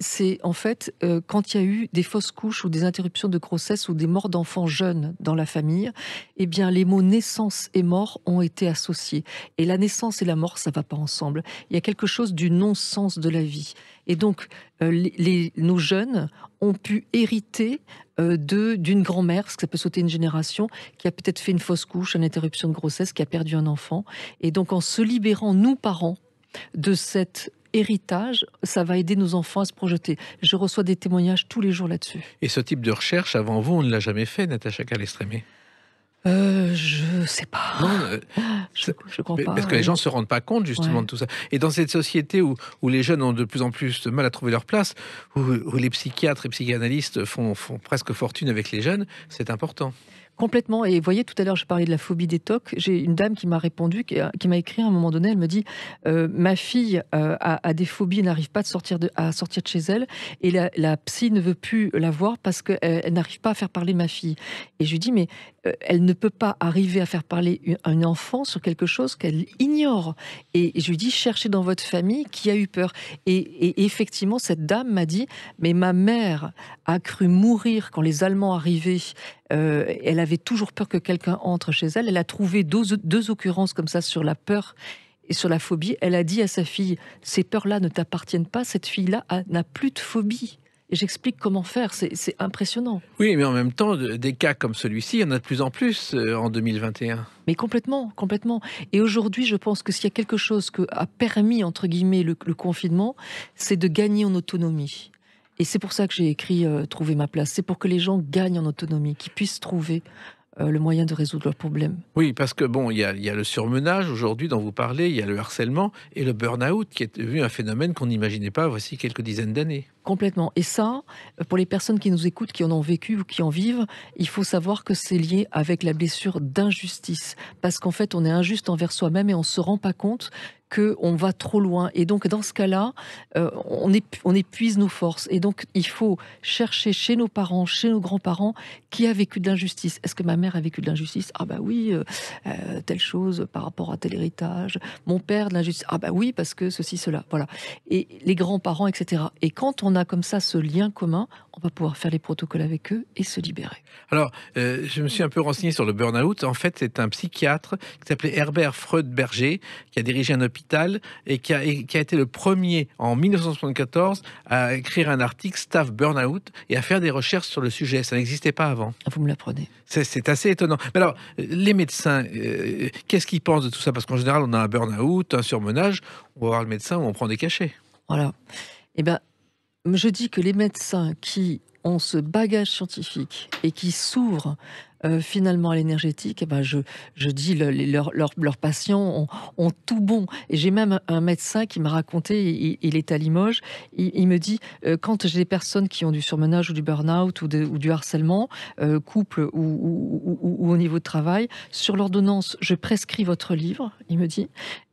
c'est en fait quand il y a eu des fausses couches ou des interruptions de grossesse ou des morts d'enfants jeunes dans la famille, eh bien les mots naissance et mort ont été associés. Et la naissance et la mort, ça va pas ensemble. Il y a quelque chose du non-sens de la vie. Et donc, nos jeunes ont pu hériter d'une grand-mère, parce que ça peut sauter une génération, qui a peut-être fait une fausse couche, une interruption de grossesse, qui a perdu un enfant. Et donc, en se libérant, nous, parents, de cet héritage, ça va aider nos enfants à se projeter. Je reçois des témoignages tous les jours là-dessus. Et ce type de recherche, avant vous, on ne l'a jamais fait, Natacha Calestrémé? Je sais pas. Non, je crois pas. Parce que les gens se rendent pas compte justement de tout ça. Et dans cette société où les jeunes ont de plus en plus de mal à trouver leur place, où les psychiatres et psychanalystes font presque fortune avec les jeunes, c'est important. Complètement. Et vous voyez, tout à l'heure, je parlais de la phobie des TOC. J'ai une dame qui m'a répondu, qui m'a écrit à un moment donné. Elle me dit ma fille a des phobies, n'arrive pas à sortir de chez elle. Et la psy ne veut plus la voir parce qu'elle n'arrive pas à faire parler ma fille. Et je lui dis mais elle ne peut pas arriver à faire parler un enfant sur quelque chose qu'elle ignore. Et je lui dis cherchez dans votre famille qui a eu peur. Et effectivement, cette dame m'a dit mais ma mère a cru mourir quand les Allemands arrivaient. Elle avait toujours peur que quelqu'un entre chez elle. Elle a trouvé deux occurrences comme ça sur la peur et sur la phobie. Elle a dit à sa fille, ces peurs-là ne t'appartiennent pas, cette fille-là n'a plus de phobie. Et j'explique comment faire, c'est impressionnant. Oui, mais en même temps, des cas comme celui-ci, il y en a de plus en plus en 2021. Mais complètement, complètement. Et aujourd'hui, je pense que s'il y a quelque chose que a permis, entre guillemets, le confinement, c'est de gagner en autonomie. Et c'est pour ça que j'ai écrit Trouver ma place. C'est pour que les gens gagnent en autonomie, qu'ils puissent trouver le moyen de résoudre leurs problèmes. Oui, parce que bon, il y a le surmenage aujourd'hui dont vous parlez, il y a le harcèlement et le burn-out qui est devenu un phénomène qu'on n'imaginait pas voici quelques dizaines d'années. Complètement. Et ça, pour les personnes qui nous écoutent, qui en ont vécu ou qui en vivent, il faut savoir que c'est lié avec la blessure d'injustice. Parce qu'en fait, on est injuste envers soi-même et on ne se rend pas compte qu'on va trop loin. Et donc, dans ce cas-là, on épuise nos forces. Et donc, il faut chercher chez nos parents, chez nos grands-parents, qui a vécu de l'injustice. Est-ce que ma mère a vécu de l'injustice? Ah bah oui, telle chose par rapport à tel héritage. Mon père de l'injustice. Ah bah oui, parce que ceci, cela. Voilà. Et les grands-parents, etc. Et quand on a comme ça ce lien commun, on va pouvoir faire les protocoles avec eux et se libérer. Alors, je me suis un peu renseigné sur le burn-out. En fait, c'est un psychiatre qui s'appelait Herbert Freud-Berger, qui a dirigé un hôpital et qui a été le premier, en 1974, à écrire un article Staff Burn-out et à faire des recherches sur le sujet. Ça n'existait pas avant. Vous me l'apprenez. C'est assez étonnant. Mais alors, les médecins, qu'est-ce qu'ils pensent de tout ça? Parce qu'en général, on a un burn-out, un surmenage, on va voir le médecin ou on prend des cachets. Voilà. Eh bien, je dis que les médecins qui ont ce bagage scientifique et qui s'ouvrent finalement à l'énergétique, eh ben je dis leurs patients ont tout bon. Et j'ai même un médecin qui m'a raconté, il est à Limoges, il me dit quand j'ai des personnes qui ont du surmenage ou du burn-out ou du harcèlement, couple ou au niveau de travail, sur l'ordonnance, je prescris votre livre, il me dit.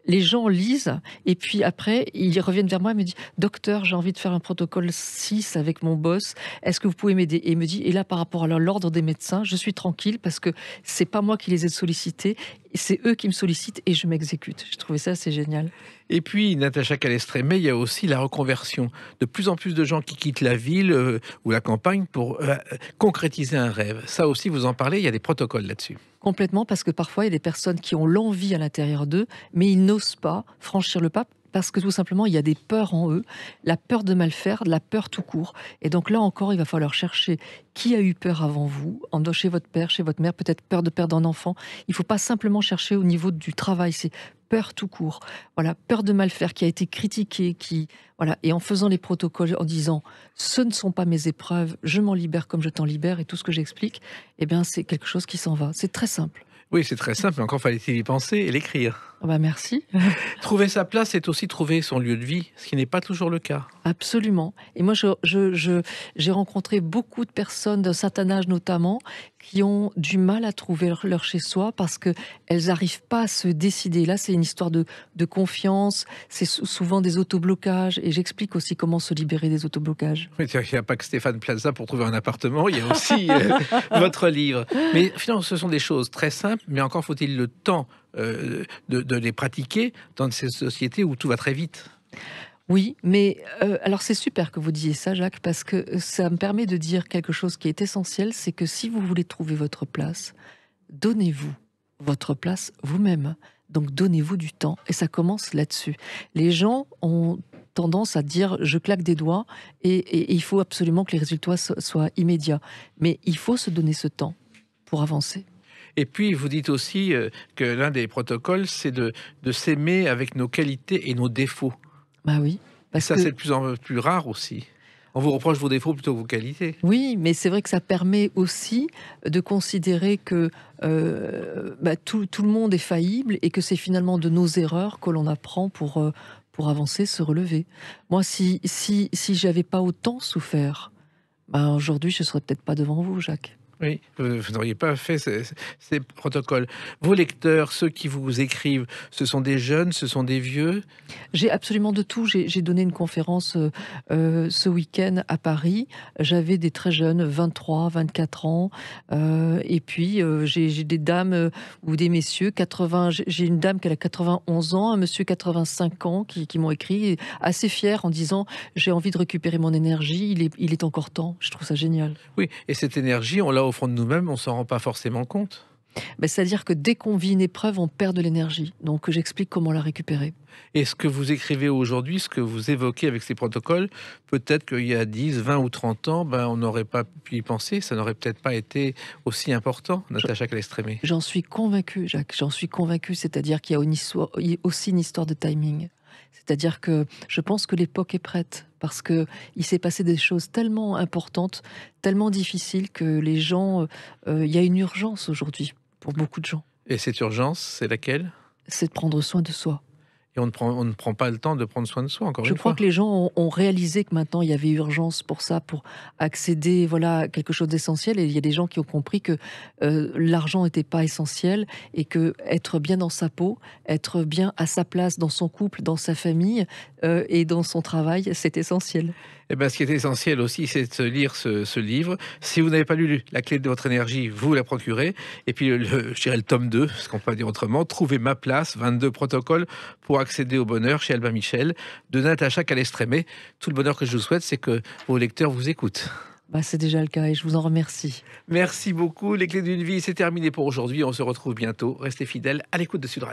Les gens lisent et puis après, ils reviennent vers moi et me disent « Docteur, j'ai envie de faire un protocole 6 avec mon boss. Est-ce que vous pouvez m'aider ?» Et il me dit « Et là, par rapport à l'ordre des médecins, je suis tranquille parce que c'est pas moi qui les ai sollicités, c'est eux qui me sollicitent et je m'exécute. » J'ai trouvé ça assez génial. Et puis, Natacha Calestrémé, il y a aussi la reconversion. De plus en plus de gens qui quittent la ville ou la campagne pour concrétiser un rêve. Ça aussi, vous en parlez, il y a des protocoles là-dessus. Complètement, parce que parfois, il y a des personnes qui ont l'envie à l'intérieur d'eux, mais ils n'osent pas franchir le pas parce que tout simplement, il y a des peurs en eux, la peur de mal faire, la peur tout court. Et donc là encore, il va falloir chercher qui a eu peur avant vous, chez votre père, chez votre mère, peut-être peur de perdre un enfant. Il ne faut pas simplement chercher au niveau du travail, c'est peur tout court. Voilà, peur de mal faire, qui a été critiquée, voilà. Et en faisant les protocoles, en disant « ce ne sont pas mes épreuves, je m'en libère comme je t'en libère » et tout ce que j'explique, eh bien c'est quelque chose qui s'en va. C'est très simple. Oui, c'est très simple, mais encore fallait-il y penser et l'écrire. Oh bah merci. Trouver sa place, c'est aussi trouver son lieu de vie, ce qui n'est pas toujours le cas. Absolument. Et moi, j'ai rencontré beaucoup de personnes d'un certain âge notamment qui ont du mal à trouver leur chez-soi parce qu'elles n'arrivent pas à se décider. Là, c'est une histoire de confiance, c'est souvent des autoblocages. Et j'explique aussi comment se libérer des autoblocages. Il n'y a pas que Stéphane Plaza pour trouver un appartement, il y a aussi votre livre. Mais finalement, ce sont des choses très simples, mais encore faut-il le temps de les pratiquer dans ces sociétés où tout va très vite. Oui, mais alors c'est super que vous disiez ça, Jacques, parce que ça me permet de dire quelque chose qui est essentiel, c'est que si vous voulez trouver votre place, donnez-vous votre place vous-même. Donc donnez-vous du temps, et ça commence là-dessus. Les gens ont tendance à dire « je claque des doigts » et il faut absolument que les résultats soient immédiats. Mais il faut se donner ce temps pour avancer. Et puis, vous dites aussi que l'un des protocoles, c'est de s'aimer avec nos qualités et nos défauts. Bah oui. Et ça, c'est de plus en plus rare aussi. On vous reproche vos défauts plutôt que vos qualités. Oui, mais c'est vrai que ça permet aussi de considérer que tout le monde est faillible et que c'est finalement de nos erreurs que l'on apprend pour avancer, se relever. Moi, si j'avais pas autant souffert, aujourd'hui, je serais peut-être pas devant vous, Jacques. Oui, vous n'auriez pas fait ces protocoles. Vos lecteurs, ceux qui vous écrivent, ce sont des jeunes, ce sont des vieux? J'ai absolument de tout. J'ai donné une conférence ce week-end à Paris. J'avais des très jeunes, 23, 24 ans. Et puis, j'ai des dames ou des messieurs, 80. J'ai une dame qui a 91 ans, un monsieur 85 ans qui m'ont écrit, assez fiers en disant « j'ai envie de récupérer mon énergie, il est encore temps ». Je trouve ça génial. Oui, et cette énergie, on l'a au fond de nous-mêmes, on s'en rend pas forcément compte. C'est-à-dire que dès qu'on vit une épreuve, on perd de l'énergie. Donc j'explique comment la récupérer. Et ce que vous écrivez aujourd'hui, ce que vous évoquez avec ces protocoles, peut-être qu'il y a 10, 20 ou 30 ans, on n'aurait pas pu y penser, ça n'aurait peut-être pas été aussi important, Natacha Calestrémé. J'en suis convaincue, Jacques, j'en suis convaincue, c'est-à-dire qu'il y a aussi une histoire de timing. C'est-à-dire que je pense que l'époque est prête parce qu'il s'est passé des choses tellement importantes, tellement difficiles que les gens... il y a une urgence aujourd'hui pour beaucoup de gens. Et cette urgence, c'est laquelle? C'est de prendre soin de soi. Et on ne prend pas le temps de prendre soin de soi, encore une fois. Je crois que les gens ont réalisé que maintenant, il y avait urgence pour ça, pour accéder à quelque chose d'essentiel. Et il y a des gens qui ont compris que l'argent n'était pas essentiel et que être bien dans sa peau, être bien à sa place dans son couple, dans sa famille et dans son travail, c'est essentiel. Eh bien, ce qui est essentiel aussi, c'est de lire ce livre. Si vous n'avez pas lu La clé de votre énergie, vous la procurez. Et puis, je dirais le tome 2, ce qu'on peut dire autrement, Trouver ma place, 22 protocoles pour accéder au bonheur chez Albin Michel, de Natacha Calestrémé. Tout le bonheur que je vous souhaite, c'est que vos lecteurs vous écoutent. C'est déjà le cas et je vous en remercie. Merci beaucoup. Les clés d'une vie, c'est terminé pour aujourd'hui. On se retrouve bientôt. Restez fidèles à l'écoute de Sud Radio.